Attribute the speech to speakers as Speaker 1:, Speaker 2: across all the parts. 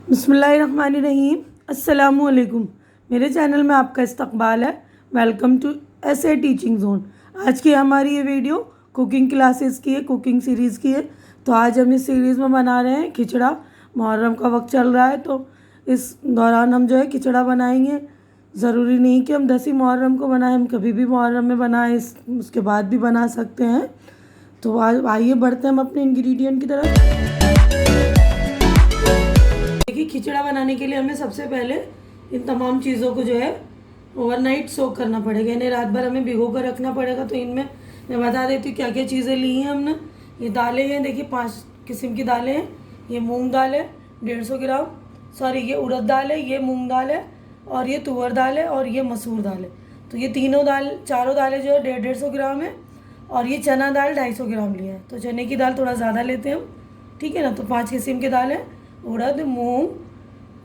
Speaker 1: बिस्मिल्लाहिर्रहमानिर्रहीम। अस्सलामुअलैकुम। मेरे चैनल में आपका इस्तकबाल है। वेलकम टू ऐसे टीचिंग जोन। आज की हमारी ये वीडियो कुकिंग क्लासेस की है, कुकिंग सीरीज़ की है। तो आज हम इस सीरीज़ में बना रहे हैं खिचड़ा। मुहर्रम का वक्त चल रहा है तो इस दौरान हम जो है खिचड़ा बनाएंगे। ज़रूरी नहीं कि हम 10 मुहर्रम को बनाएं, हम कभी भी मुहर्रम में बनाएं, उसके बाद भी बना सकते हैं। तो आइए बढ़ते हैं हम अपने इंग्रेडिएंट की तरफ। देखिए, खिचड़ा बनाने के लिए हमें सबसे पहले इन तमाम चीज़ों को जो है ओवरनाइट सोक करना पड़ेगा, इन्हें रात भर हमें भिगो कर रखना पड़ेगा। तो इनमें मैं बता देती हूँ क्या क्या चीज़ें ली हैं हमने। ये दालें हैं, देखिए 5 किस्म की दालें हैं। ये मूंग दाल है 150 ग्राम, सॉरी ये उड़द दाल है, ये मूंग दाल है, और ये तुअर दाल है, और ये मसूर दाल है। तो ये चारों दालें जो है 150 ग्राम है। और ये चना दाल 250 ग्राम लिया है। तो चने की दाल थोड़ा ज़्यादा लेते हैं हम, ठीक है ना। तो 5 किस्म की दाल है, उड़द, मूंग,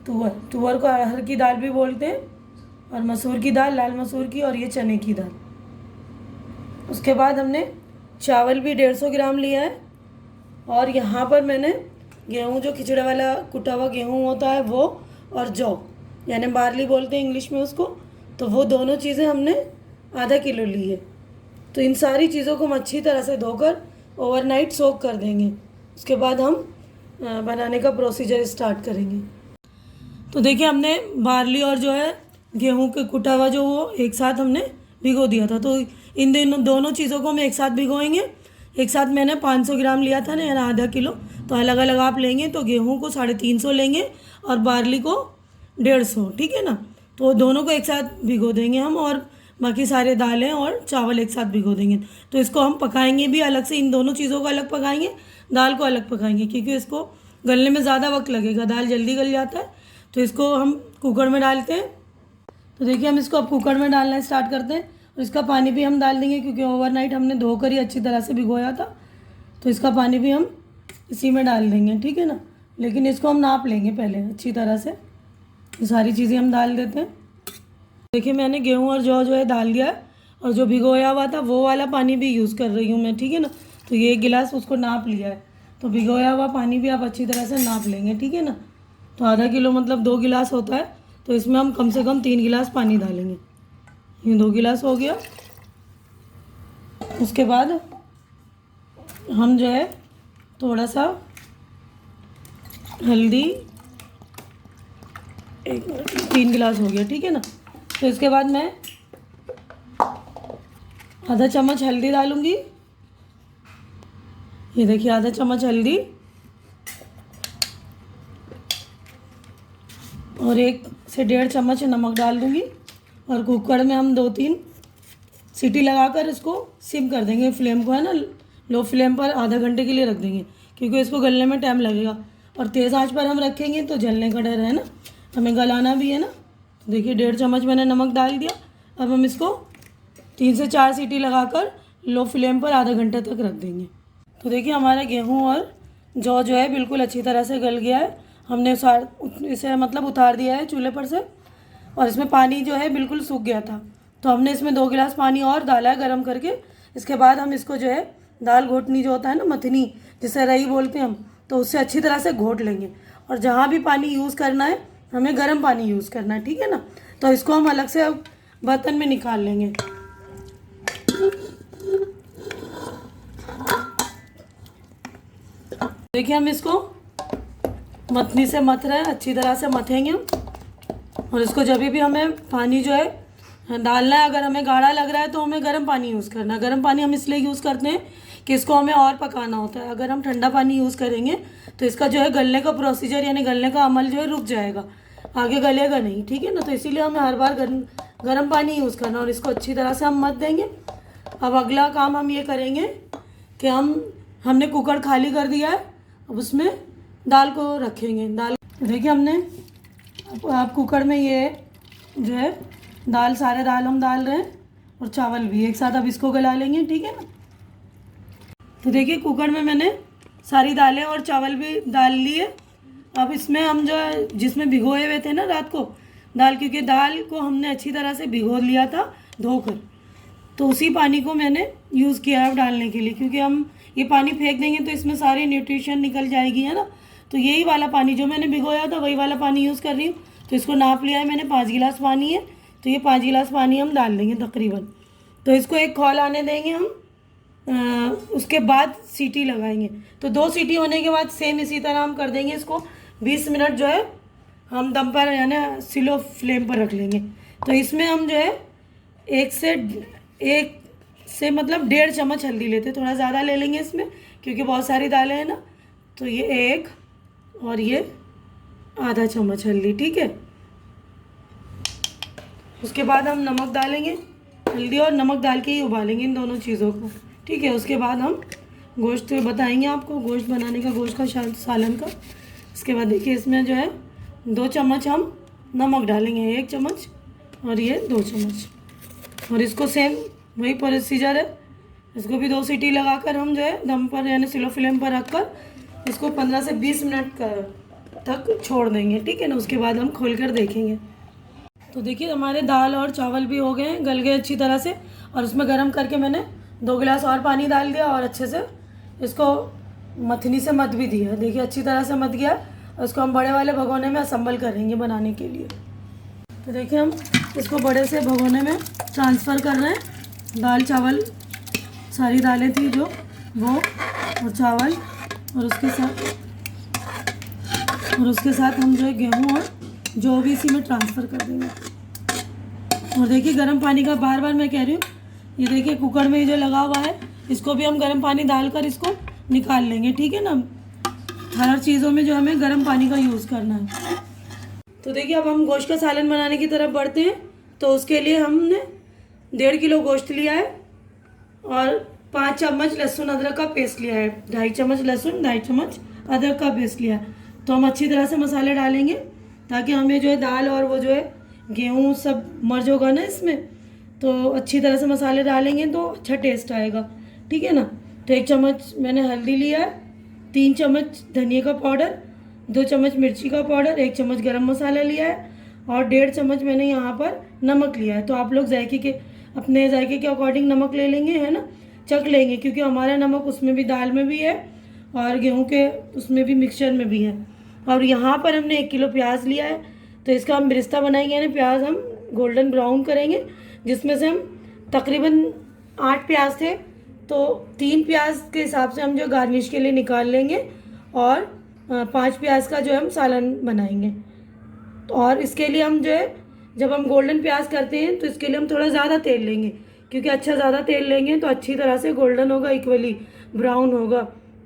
Speaker 1: तुअर को अरहर की दाल भी बोलते हैं, और मसूर की दाल, लाल मसूर की, और ये चने की दाल। उसके बाद हमने चावल भी 150 ग्राम लिया है। और यहाँ पर मैंने गेहूँ, जो खिचड़े वाला कुटा हुआ गेहूँ होता है वो, और जौ यानी बार्ली बोलते हैं इंग्लिश में उसको, तो वो दोनों चीज़ें हमने आधा किलो ली है। तो इन सारी चीज़ों को हम अच्छी तरह से धोकर ओवरनाइट सोक कर देंगे। उसके बाद हम बनाने का प्रोसीजर स्टार्ट करेंगे। तो देखिए, हमने बार्ली और जो है गेहूं के कुटा हुआ जो वो एक साथ हमने भिगो दिया था। तो इन दोनों चीज़ों को हम एक साथ भिगोएंगे। एक साथ मैंने 500 ग्राम लिया था ना, यानी आधा किलो। तो अलग अलग आप लेंगे तो गेहूं को 350 लेंगे और बार्ली को 150, ठीक है ना। तो दोनों को एक साथ भिगो देंगे हम, और बाकी सारे दालें और चावल एक साथ भिगो देंगे। तो इसको हम पकाएंगे भी अलग से, इन दोनों चीज़ों को अलग पकाएंगे, दाल को अलग पकाएंगे, क्योंकि इसको गलने में ज़्यादा वक्त लगेगा, दाल जल्दी गल जाता है। तो इसको हम कुकर में डालते हैं। तो देखिए, हम इसको अब कुकर में डालना स्टार्ट करते हैं। और इसका पानी भी हम डाल देंगे, क्योंकि ओवरनाइट हमने धोकर ही अच्छी तरह से भिगोया था। तो इसका पानी भी हम इसी में डाल देंगे, ठीक है ना। लेकिन इसको हम नाप लेंगे पहले अच्छी तरह से। ये सारी चीज़ें हम डाल देते हैं। देखिए, मैंने गेहूँ और जौ जो है डाल दिया है, और जो भिगोया हुआ था वो वाला पानी भी यूज़ कर रही हूँ मैं, ठीक है ना। तो ये 1 गिलास उसको नाप लिया है। तो भिगोया हुआ पानी भी आप अच्छी तरह से नाप लेंगे, ठीक है ना। तो आधा किलो मतलब 2 गिलास होता है, तो इसमें हम कम से कम 3 गिलास पानी डालेंगे। ये 2 गिलास हो गया। उसके बाद हम जो है थोड़ा सा हल्दी, 3 गिलास हो गया, ठीक है ना। तो इसके बाद मैं आधा चम्मच हल्दी डालूंगी। ये देखिए, आधा चम्मच हल्दी, और 1 से 1.5 चम्मच नमक डाल दूंगी। और कुकर में हम 2-3 सीटी लगाकर इसको सिम कर देंगे, फ्लेम को है ना लो फ्लेम पर आधा घंटे के लिए रख देंगे, क्योंकि इसको गलने में टाइम लगेगा। और तेज़ आंच पर हम रखेंगे तो जलने का डर है ना, हमें गलाना भी है ना। तो देखिए, 1.5 चम्मच मैंने नमक डाल दिया। अब हम इसको 3 से 4 सीटी लगाकर लो फ्लेम पर आधा घंटे तक रख देंगे। तो देखिए, हमारा गेहूँ और जौ जो है बिल्कुल अच्छी तरह से गल गया है। हमने इसे मतलब उतार दिया है चूल्हे पर से, और इसमें पानी जो है बिल्कुल सूख गया था। तो हमने इसमें 2 गिलास पानी और डाला है गर्म करके। इसके बाद हम इसको जो है दाल घोटनी जो होता है ना, मथनी जिसे रई बोलते हैं हम, तो उससे अच्छी तरह से घोट लेंगे। और जहाँ भी पानी यूज़ करना है हमें गर्म पानी यूज़ करना है, ठीक है ना। तो इसको हम अलग से अब बर्तन में निकाल लेंगे। देखिए, हम इसको मथनी से मथ रहे हैं, अच्छी तरह से मथेंगे हम। और इसको जब भी हमें पानी जो है डालना है, अगर हमें गाढ़ा लग रहा है तो हमें गर्म पानी यूज़ करना है। गर्म पानी हम इसलिए यूज़ करते हैं कि इसको हमें और पकाना होता है। अगर हम ठंडा पानी यूज़ करेंगे तो इसका जो है गलने का प्रोसीजर यानी गलने का अमल जो है रुक जाएगा, आगे गलेगा नहीं, ठीक है ना। तो इसीलिए हमें हर बार गर्म पानी यूज़ करना, और इसको अच्छी तरह से हम मथ देंगे। अब अगला काम हम ये करेंगे कि हमने कुकर खाली कर दिया है, अब उसमें दाल को रखेंगे। दाल देखिए, हमने आप कुकर में ये जो है सारे दाल हम डाल रहे हैं, और चावल भी एक साथ अब इसको गला लेंगे, ठीक है ना। तो देखिए, कुकर में मैंने सारी दालें और चावल भी डाल लिए। अब इसमें हम जो है जिसमें भिगोए हुए थे ना रात को दाल, क्योंकि दाल को हमने अच्छी तरह से भिगो लिया था धोकर, तो उसी पानी को मैंने यूज़ किया है डालने के लिए, क्योंकि हम ये पानी फेंक देंगे तो इसमें सारी न्यूट्रिशन निकल जाएगी, है ना। तो यही वाला पानी जो मैंने भिगोया था वही वाला पानी यूज़ कर रही हूँ। तो इसको नाप लिया है मैंने, 5 गिलास पानी है, तो ये 5 गिलास पानी हम डाल देंगे तकरीबन। तो इसको एक खौल आने देंगे हम, उसके बाद सीटी लगाएंगे। तो 2 सीटी होने के बाद सेम इसी तरह हम कर देंगे इसको 20 मिनट जो है हम दम पर यानी स्लो फ्लेम पर रख लेंगे। तो इसमें हम जो है एक से मतलब 1.5 चम्मच हल्दी लेते, थोड़ा ज़्यादा ले लेंगे इसमें क्योंकि बहुत सारी दालें हैं ना। तो ये 1 और ये आधा चम्मच हल्दी, ठीक है। उसके बाद हम नमक डालेंगे, हल्दी और नमक डाल के ही उबालेंगे इन दोनों चीज़ों को, ठीक है। उसके बाद हम गोश्त बताएंगे आपको, गोश्त बनाने का, गोश्त का सालन का। इसके बाद देखिए इसमें जो है 2 चम्मच हम नमक डालेंगे, 1 चम्मच और ये 2 चम्मच। और इसको सेम वही प्रोसीजर है, इसको भी 2 सीटी लगाकर हम जो है दम पर यानी स्लो फ्लेम पर रखकर इसको 15 से 20 मिनट तक छोड़ देंगे, ठीक है ना। उसके बाद हम खोल कर देखेंगे। तो देखिए हमारे दाल और चावल भी हो गए, गल गए अच्छी तरह से। और उसमें गर्म करके मैंने 2 गिलास और पानी डाल दिया और अच्छे से इसको मथनी से मथ भी दिया। देखिए अच्छी तरह से मथ गया। और इसको हम बड़े वाले भगोने में असम्बल करेंगे बनाने के लिए। तो देखिए हम इसको बड़े से भगोने में ट्रांसफ़र कर रहे हैं। दाल चावल सारी दालें थी जो वो और चावल और उसके साथ हम जो है गेहूँ और जो भी इसी में ट्रांसफ़र कर देंगे। और देखिए गर्म पानी का बार बार मैं कह रही हूँ, ये देखिए कुकर में जो लगा हुआ है इसको भी हम गर्म पानी डालकर इसको निकाल लेंगे, ठीक है ना। हर चीज़ों में जो हमें गर्म पानी का यूज़ करना है। तो देखिए अब हम गोश्त का सालन बनाने की तरफ बढ़ते हैं। तो उसके लिए हमने 1.5 किलो गोश्त लिया है और 5 चम्मच लहसुन अदरक का पेस्ट लिया है, 2.5 चम्मच लहसुन, 2.5 चम्मच अदरक का पेस्ट लिया है। तो हम अच्छी तरह से मसाले डालेंगे ताकि हमें जो है दाल और वो जो है गेहूँ सब मर्ज होगा ना इसमें। तो अच्छी तरह से मसाले डालेंगे तो अच्छा टेस्ट आएगा, ठीक है ना। तो 1 चम्मच मैंने हल्दी लिया है, 3 चम्मच धनिया का पाउडर, 2 चम्मच मिर्ची का पाउडर, 1 चम्मच गरम मसाला लिया है और 1.5 चम्मच मैंने यहाँ पर नमक लिया है। तो आप लोग अपने जायके के अकॉर्डिंग नमक ले लेंगे, है ना, चख लेंगे क्योंकि हमारा नमक उसमें भी दाल में भी है और गेहूँ के उसमें भी मिक्सचर में भी है। और यहाँ पर हमने 1 किलो प्याज लिया है। तो इसका हम बिरिस्ता बनाएंगे यानी प्याज हम गोल्डन ब्राउन करेंगे, जिसमें से हम तकरीबन 8 प्याज थे तो 3 प्याज के हिसाब से हम जो गार्निश के लिए निकाल लेंगे और 5 प्याज का जो हम सालन बनाएंगे। तो और इसके लिए हम जो है जब हम गोल्डन प्याज करते हैं तो इसके लिए हम थोड़ा ज़्यादा तेल लेंगे क्योंकि अच्छा ज़्यादा तेल लेंगे तो अच्छी तरह से गोल्डन होगा, इक्वली ब्राउन होगा,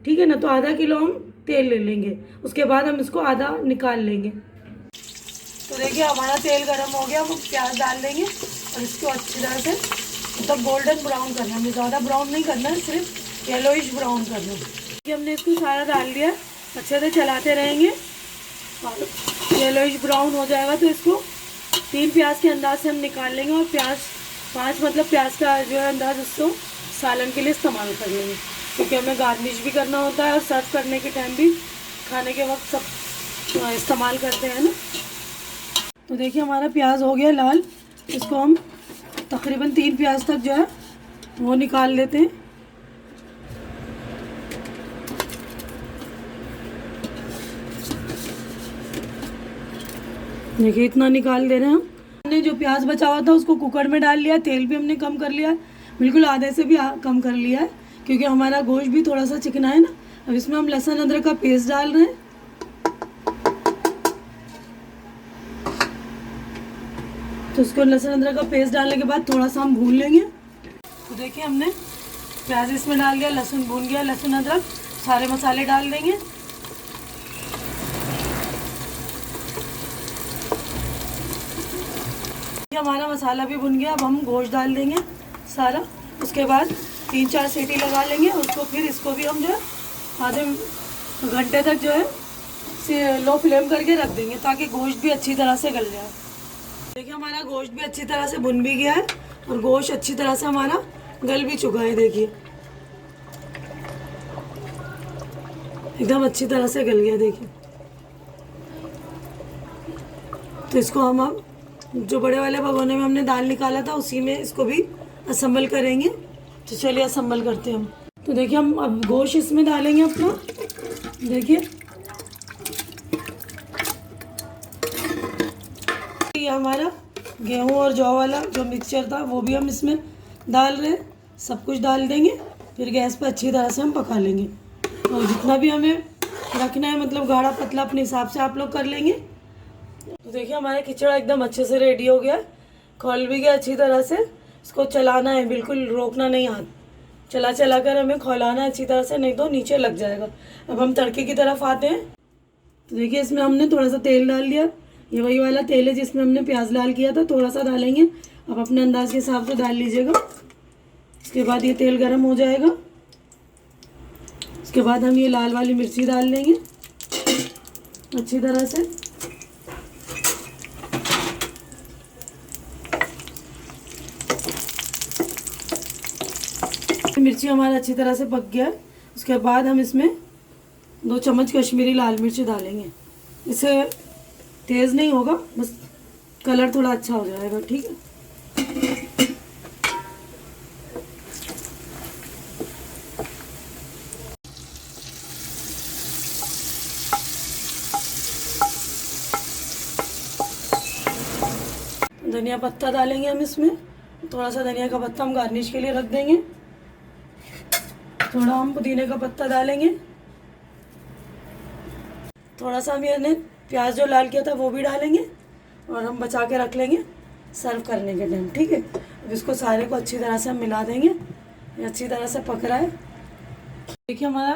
Speaker 1: ठीक है ना। तो आधा किलो हम तेल ले लेंगे, उसके बाद हम इसको आधा निकाल लेंगे। तो देखिए हमारा तेल गर्म हो गया, हम प्याज डाल देंगे और इसको अच्छी तरह से मतलब गोल्डन ब्राउन करना है, ज़्यादा ब्राउन नहीं करना है, सिर्फ येलोइश ब्राउन करना है। हमने इसको सारा डाल दिया, अच्छे से चलाते रहेंगे और येलोइश ब्राउन हो जाएगा तो इसको 3 प्याज के अंदाज से हम निकाल लेंगे और 5 मतलब प्याज का जो है अंदाज उसको सालन के लिए इस्तेमाल कर लेंगे क्योंकि हमें गार्निश भी करना होता है और सर्व करने के टाइम भी खाने के वक्त सब इस्तेमाल करते हैं ना। तो देखिए हमारा प्याज हो गया लाल, इसको हम तकरीबन 3 प्याज तक जो है वो निकाल लेते हैं। देखिए इतना निकाल दे रहे हैं हम। हमने जो प्याज बचा हुआ था उसको कुकर में डाल लिया, तेल भी हमने कम कर लिया है, बिल्कुल आधे से भी कम कर लिया है क्योंकि हमारा गोश्त भी थोड़ा सा चिकना है ना। अब इसमें हम लहसुन अदरक का पेस्ट डाल रहे हैं। तो उसको लहसुन अदरक का पेस्ट डालने के बाद थोड़ा सा हम भून लेंगे। तो देखिए हमने प्याज इसमें डाल दिया, लहसुन भून गया, लहसुन अदरक सारे मसाले डाल देंगे। हमारा मसाला भी भुन गया, अब हम गोश्त डाल देंगे सारा। उसके बाद 3-4 सीटी लगा लेंगे उसको, फिर इसको भी हम जो है आधे घंटे तक जो है लो फ्लेम करके रख देंगे ताकि गोश्त भी अच्छी तरह से गल जाए। देखिए हमारा गोश्त भी अच्छी तरह से भुन भी गया है और गोश्त अच्छी तरह से हमारा गल भी चुका है। देखिए एकदम अच्छी तरह से गल गया। देखिए तो इसको हम अब जो बड़े वाले भगोने में हमने दाल निकाला था उसी में इसको भी असम्बल करेंगे। तो चलिए असम्बल करते हैं हम। तो देखिए हम अब गोश्त इसमें डालेंगे अपना। देखिए ये हमारा गेहूं और जौ वाला जो मिक्सचर था वो भी हम इसमें डाल रहे हैं। सब कुछ डाल देंगे, फिर गैस पर अच्छी तरह से हम पका लेंगे। और जितना भी हमें रखना है, मतलब गाढ़ा पतला अपने हिसाब से आप लोग कर लेंगे। तो देखिए हमारा खिचड़ा एकदम अच्छे से रेडी हो गया, खोल भी गया अच्छी तरह से। इसको चलाना है, बिल्कुल रोकना नहीं, हाथ चला चला कर हमें खौलाना है अच्छी तरह से, नहीं तो नीचे लग जाएगा। अब हम तड़के की तरफ आते हैं। तो देखिए इसमें हमने थोड़ा सा तेल डाल दिया, ये वही वाला तेल है जिसमें हमने प्याज लाल किया था, थोड़ा सा डालेंगे। अब अपने अंदाज के हिसाब से डाल लीजिएगा। इसके बाद ये तेल गर्म हो जाएगा, इसके बाद हम ये लाल वाली मिर्ची डाल देंगे अच्छी तरह से। मिर्ची हमारा अच्छी तरह से पक गया है। उसके बाद हम इसमें 2 चम्मच कश्मीरी लाल मिर्च डालेंगे। इसे तेज़ नहीं होगा, बस कलर थोड़ा अच्छा हो जाएगा, ठीक है। धनिया पत्ता डालेंगे हम इसमें, थोड़ा सा धनिया का पत्ता हम गार्निश के लिए रख देंगे। थोड़ा हम पुदीने का पत्ता डालेंगे, थोड़ा सा हम ये प्याज जो लाल किया था वो भी डालेंगे, और हम बचा के रख लेंगे सर्व करने के टाइम, ठीक है। अब इसको सारे को अच्छी तरह से हम मिला देंगे। ये अच्छी तरह से पक रहा है। देखिए हमारा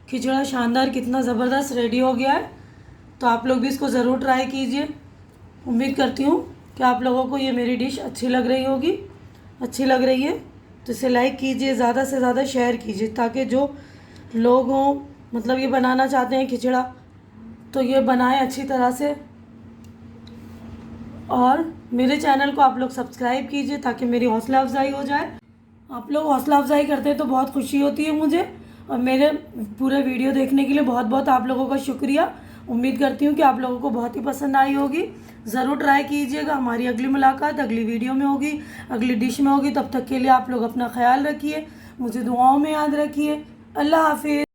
Speaker 1: खिचड़ा शानदार कितना ज़बरदस्त रेडी हो गया है। तो आप लोग भी इसको ज़रूर ट्राई कीजिए। उम्मीद करती हूँ कि आप लोगों को ये मेरी डिश अच्छी लग रही होगी। अच्छी लग रही है तो इसे लाइक कीजिए, ज़्यादा से ज़्यादा शेयर कीजिए, ताकि जो लोग हों, मतलब ये बनाना चाहते हैं खिचड़ा, तो ये बनाएं अच्छी तरह से। और मेरे चैनल को आप लोग सब्सक्राइब कीजिए ताकि मेरी हौसला अफजाई हो जाए। आप लोग हौसला अफजाई करते हैं तो बहुत खुशी होती है मुझे। और मेरे पूरे वीडियो देखने के लिए बहुत बहुत आप लोगों का शुक्रिया। उम्मीद करती हूँ कि आप लोगों को बहुत ही पसंद आई होगी। ज़रूर ट्राई कीजिएगा। हमारी अगली मुलाकात अगली वीडियो में होगी, अगली डिश में होगी। तब तक के लिए आप लोग अपना ख्याल रखिए, मुझे दुआओं में याद रखिए। अल्लाह हाफिज़।